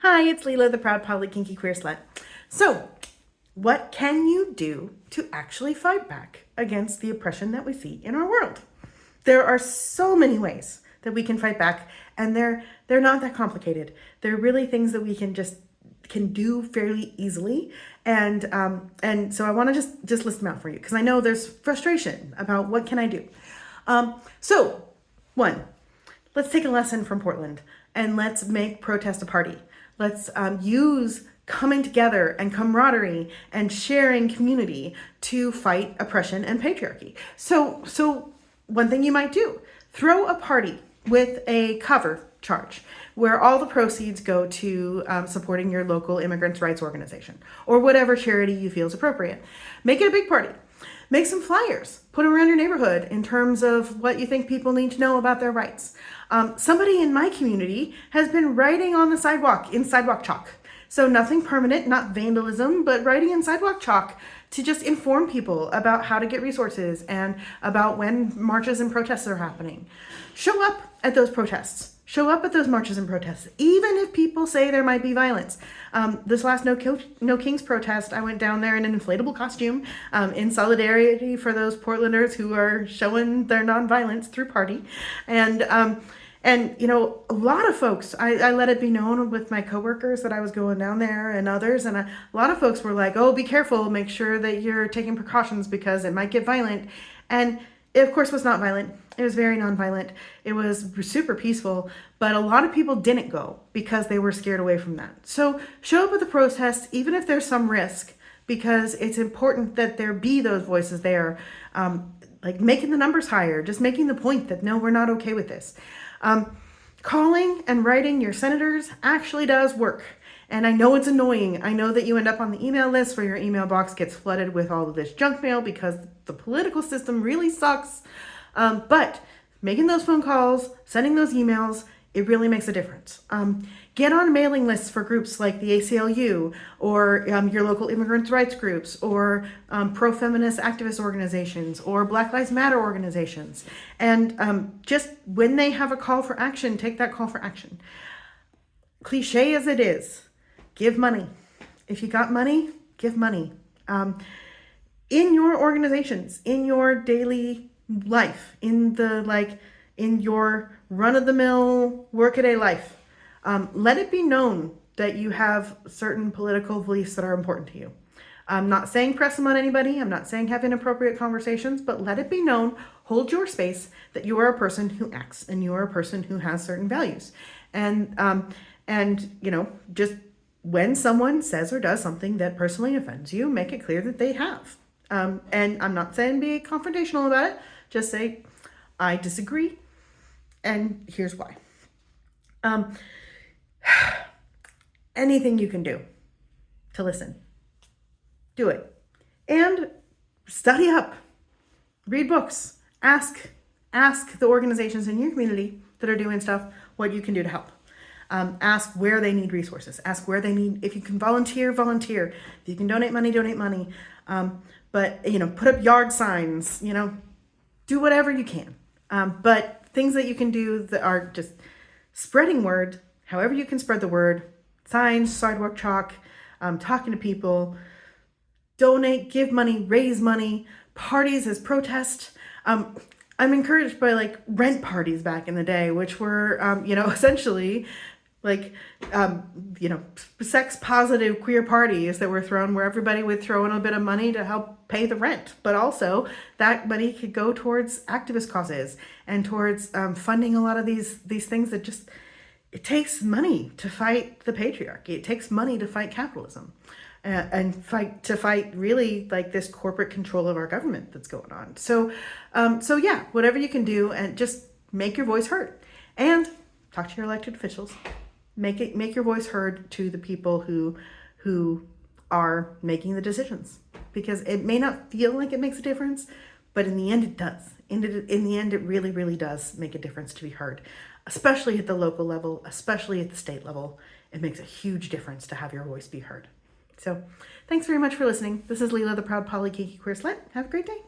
Hi, it's Leela, the proud poly kinky queer slut. So, what can you do to actually fight back against the oppression that we see in our world? There are so many ways that we can fight back, and they're not that complicated. They're really things that we can do fairly easily, and so I want to just list them out for you because I know there's frustration about what can I do. So, one, let's take a lesson from Portland and let's make protest a party. Let's use coming together and camaraderie and sharing community to fight oppression and patriarchy. So one thing you might do, throw a party with a cover charge where all the proceeds go to supporting your local immigrants' rights organization or whatever charity you feel is appropriate. Make it a big party. Make some flyers, put them around your neighborhood in terms of what you think people need to know about their rights. Somebody in my community has been writing on the sidewalk in sidewalk chalk. So nothing permanent, not vandalism, but writing in sidewalk chalk to just inform people about how to get resources and about when marches and protests are happening. Show up at those protests. Show up at those marches and protests, even if people say there might be violence. This last No Kings protest, I went down there in an inflatable costume in solidarity for those Portlanders who are showing their nonviolence through party. And you know, a lot of folks, I let it be known with my coworkers that I was going down there and others, and a lot of folks were like, oh, be careful, make sure that you're taking precautions because it might get violent. And it, of course, was not violent. It was very nonviolent. It was super peaceful, but a lot of people didn't go because they were scared away from that. So show up at the protests, even if there's some risk, because it's important that there be those voices there, like making the numbers higher, just making the point that no, we're not okay with this. Calling and writing your senators actually does work. And I know it's annoying. I know that you end up on the email list where your email box gets flooded with all of this junk mail because the political system really sucks. But making those phone calls, sending those emails, it really makes a difference. Get on mailing lists for groups like the ACLU or your local immigrants' rights groups or pro-feminist activist organizations or Black Lives Matter organizations. And just when they have a call for action, take that call for action. Cliche as it is, give money. If you got money, give money. In your organizations, in your daily life, in your run-of-the-mill workaday life, let it be known that you have certain political beliefs that are important to you. I'm not saying press them on anybody. I'm not saying have inappropriate conversations, but let it be known, hold your space, that you are a person who acts and you are a person who has certain values. And you know, just when someone says or does something that personally offends you, make it clear that they have. And I'm not saying be confrontational about it. Just say, I disagree, and here's why. Anything you can do to listen, do it. And study up, read books, ask the organizations in your community that are doing stuff what you can do to help. Ask where they need resources, ask where they need, if you can volunteer, if you can donate money. But, you know, put up yard signs, you know, do whatever you can. But things that you can do that are just spreading word, however you can spread the word, signs, sidewalk chalk, talking to people, donate, give money, raise money, parties as protest. I'm encouraged by like rent parties back in the day, which were, you know, essentially like, you know, sex positive queer parties that were thrown where everybody would throw in a bit of money to help pay the rent. But also that money could go towards activist causes and towards funding a lot of these things that just, it takes money to fight the patriarchy. It takes money to fight capitalism and to fight really like this corporate control of our government that's going on. So yeah, whatever you can do and just make your voice heard and talk to your elected officials. Make your voice heard to the people who are making the decisions, because it may not feel like it makes a difference, but in the end it does. In the end, it really, really does make a difference to be heard, especially at the local level, especially at the state level. It makes a huge difference to have your voice be heard. So thanks very much for listening. This is Leela, the proud poly kinky queer slut. Have a great day.